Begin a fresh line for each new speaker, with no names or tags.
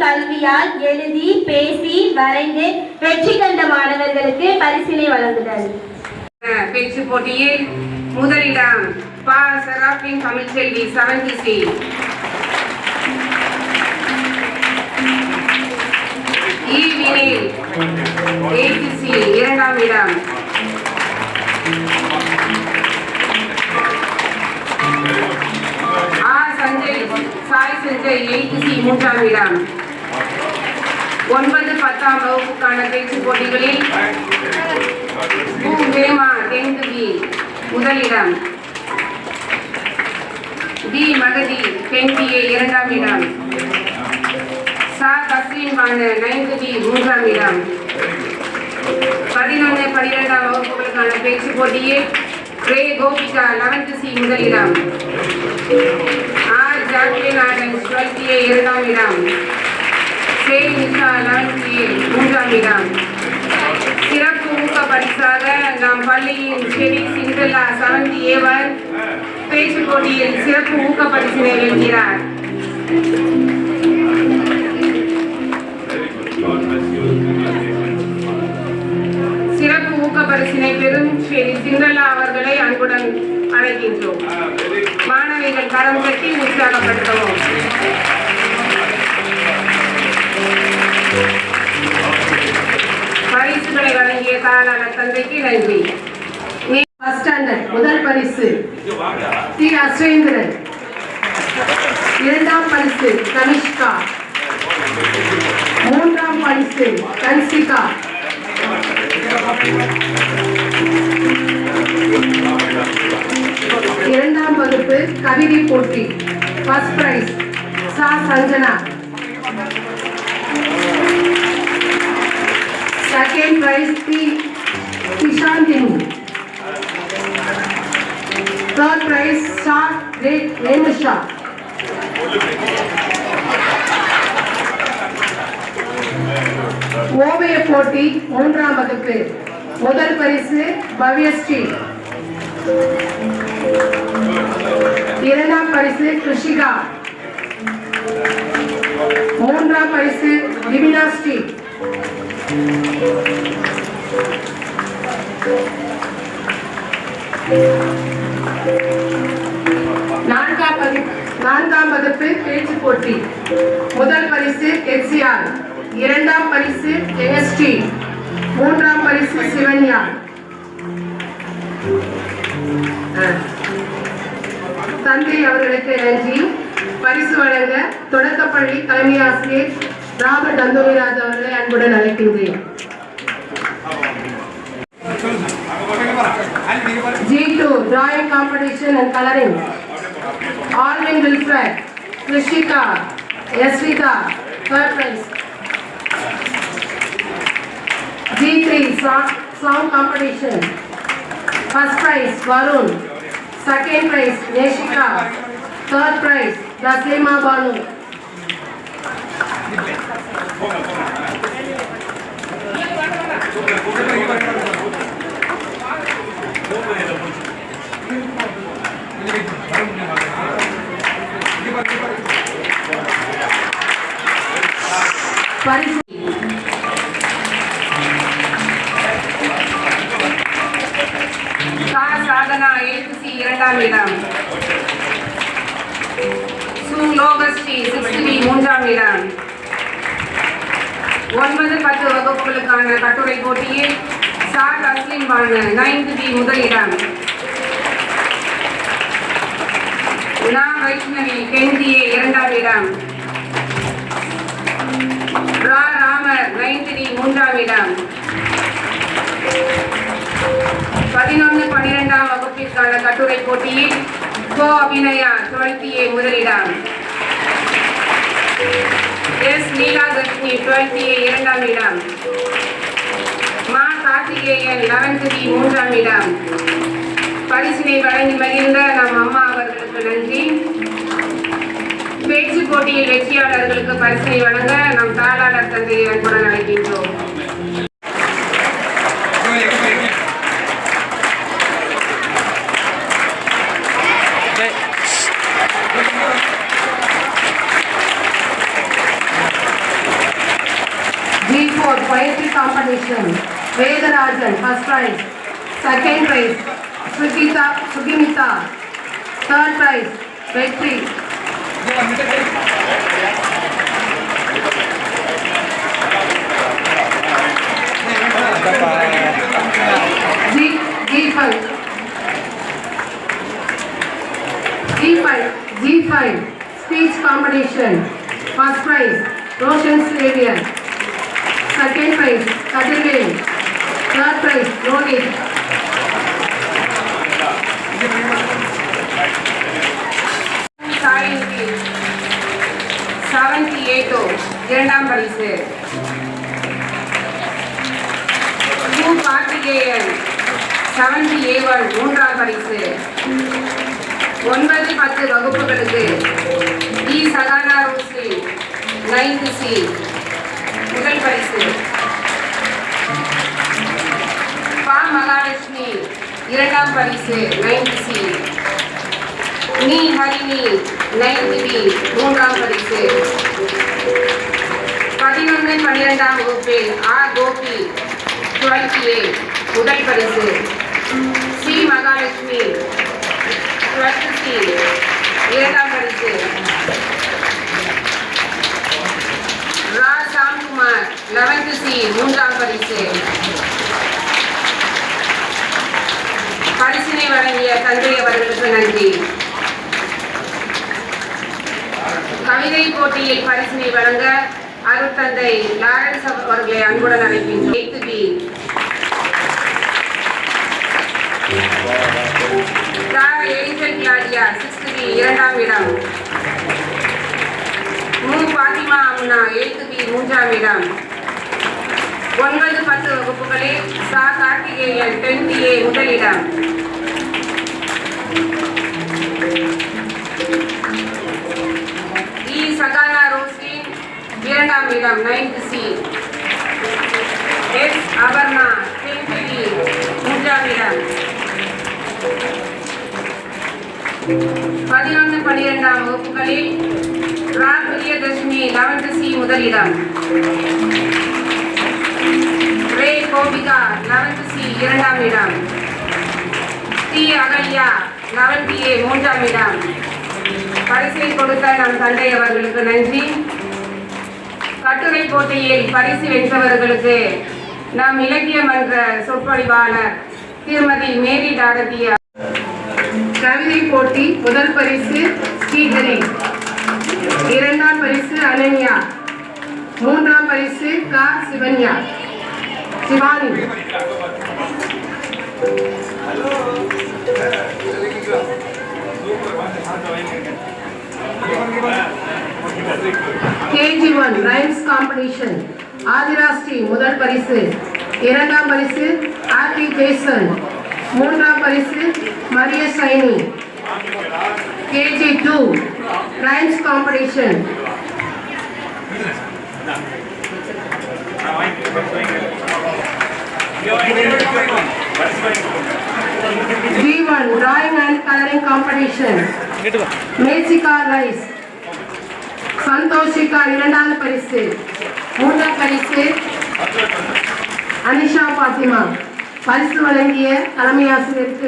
கல்வியால் எழுதி பேசி வரைந்து வெற்றி கண்ட மாணவர்களுக்கு பரிசினை வழங்குதல்.
பேச்சு போட்டியில் முதலிடம் பா சராபின் Tamilselvi 7th C. வினில் 8th C இரண்டாம் இடம். சாய் சஞ்சய் 8th C மூன்றாம் இடம். 9, 10ஆம் வகுப்புக்கான பேச்சு போட்டிகளில் ஹேமா 10th B முதலிடம். டி மகதி 10th A இரண்டாம் இடம். சா தஸ்லீம் பானு 9th B மூன்றாம் இடம். 11, 12ஆம் வகுப்புகளுக்கான பேச்சு போட்டியில் ரே கோபிகா 11th C முதலிடம். ஆர் ஜாக்லின் ஆடன்ஸ் 12th A இரண்டாம் இடம். சே நிஷா 11th A மூன்றாம் இடம். சிறப்பு ஊக்க பரிசாக நம் பள்ளியின் செடி சிண்டல்லா 7th A பேச்சு போட்டியில் சிறப்பு ஊக்க பரிசினை வெல்கிறார். சிறப்பு ஊக்க பரிசினை பெறும் செடி சிண்டல்லா அவர்களை அன்புடன் அழைக்கின்றோம். மாணவிகள் கரம் கட்டி உற்சாகப்படுத்தவும். பரிசுகளை வழங்கிய தாளாளர் தந்தைக்கு நன்றி. ஃபர்ஸ்ட் ஸ்டாண்டர்ட் முதல் பரிசு டி அஸ்வேந்திரன். இரண்டாம் பரிசு கனிஷ்கா. மூன்றாம் பரிசு கன்சிகா. இரண்டாம் வகுப்பு கவிதை போட்டி ஃபர்ஸ்ட் பிரைஸ் சா Sanjana. Second prize D Kishanthini. Third prize சா ரேணுஷா. ஓவிய போட்டி மூன்றாம் வகுப்பு முதல் பரிசு பவ்யஸ்ரீ. இரண்டாம் பரிசு கிருஷிகா. மூன்றாம் பரிசு திவினா ஸ்ரீ. நான்காம் வகுப்பு பேச்சு போட்டி முதல் பரிசு எக்ஸிஆர். இரண்டாம் பரிசு எஸ்டி. மூன்றாம் பரிசு சிவன்யா. தந்தை அவர்களுக்கு நன்றி. பரிசு வழங்க தொடக்கப்பள்ளி தலைமை ஆசிரியர் ராபர்ட் அந்தோனிராஜ் அவர்களை அன்புடன் அழைக்கின்றேன். G2 drawing competition and coloring. Alvin Wilfred, Krishika, Yasvita, third prize. G3 song competition. First prize Varun. Second prize Neshika. Third prize Taslima Banu. Sadhana 8th C இரண்டாம் இடம். லோகஸ்ரீ 6th B மூன்றாம் இடம். 9, 10 வகுப்புகளுக்கான கட்டுரை போட்டியில் சா தஸ்லீம் பானு 9th B முதல் இடம். நா வைஷ்ணவி 10th A இரண்டாம் இடம். ரா ராமர் 9th D மூன்றாம் இடம். 11, 12ஆம் வகுப்பிற்கான கட்டுரை போட்டியில் கோ அபிநயா 12th A முதலிடம். எஸ் நீலாதர்ஷினி 12th A இரண்டாம் இடம். மா கார்த்திகேயன் 11th B மூன்றாம் இடம். பரிசினை வழங்கி மகிழ்ந்த நம் அம்மா அவர்களுக்கு நன்றி. பேச்சு போட்டியில் வெற்றியாளர்களுக்கு பரிசினை வழங்க நம் தாளாளர் தந்தையை அன்புடன் அழைக்கின்றோம்.
poetry competition. Vedarajan, first prize. Second prize, Sugimita. Third prize, Vetri. G5 speech competition. First prize, Roshan Xavier. Second prize, Kadirvel. Third prize, Rohit.
சாயந்தி 78 இரண்டாம் பரிசு. கு கார்த்திகேயன் 71 மூன்றாம் பரிசு. 9-10 வகுப்புகளுக்கு D Sahana Rosly 9th C முதல் பரிசு. பா மகாலட்சுமி இரண்டாம் பரிசு 9th C. நீ ஹரிணி 9th B மூன்றாம் பரிசு. 11-12ஆம் வகுப்பில் ஆர் கோபி 12th A முதல் பரிசு. சி மகாலட்சுமி 12th C இரண்டாம் பரிசு. ரா சாம்குமார் 11th C மூன்றாம் பரிசு. பரிசினை வழங்கிய தந்தை அவர்களுக்கு நன்றி. கவிதை போட்டியில் பரிசினை வழங்க அருட்தந்தை லாரன்ஸ் அவர்களை அன்புடன் அழைக்கின்றோம். 8th B angel Claudia 6th B இரண்டாம் இடம். மு பாத்திமா அமுனா 8th B மூன்றாம் இடம். 9-10 வகுப்புகளில் சா கார்த்திகேயன் 10th A முதலிடம். இ சகானா ரோஸ்லின் இரண்டாம் இடம் 9th C. S Aparna 10th B மூன்றாம் இடம். 11-12ஆம் வகுப்புகளில் ரா பிரியதர்ஷினி 11th C முதலிடம். ரே கோபிகா 11th C இரண்டாம் இடம். டி அகல்யா 11th A மூன்றாம் இடம். பரிசை கொடுத்த நம் தந்தை அவர்களுக்கு நன்றி. கட்டுரை போட்டியில் பரிசு வென்றவர்களுக்கு நம் இலக்கிய மன்ற சொற்பொழிவாளர் திருமதி மேரி டாரதியா.
கவிதை போட்டி முதல் பரிசு ஸ்ரீஹரி. இரண்டாம் பரிசு அனன்யா. மூன்றாம் பரிசு கா Shivanya Shivani. KG1 Rhymes Competition. ஆதிராஸ்ரீ முதல் பரிசு. இரண்டாம் பரிசு ஆர்டி ஜேசன். மூன்றாம் பரிசு மரிய சைனி. KG2 Rhymes Competition. G1 Drawing and Coloring Competition. மேசிகா ரைஸ். சந்தோஷிகா இரண்டாவது பரிசு. மூன்றாம் பரிசு அனிஷா பாத்திமா. பரிசு வழங்கிய தலைமை ஆசிரியருக்கு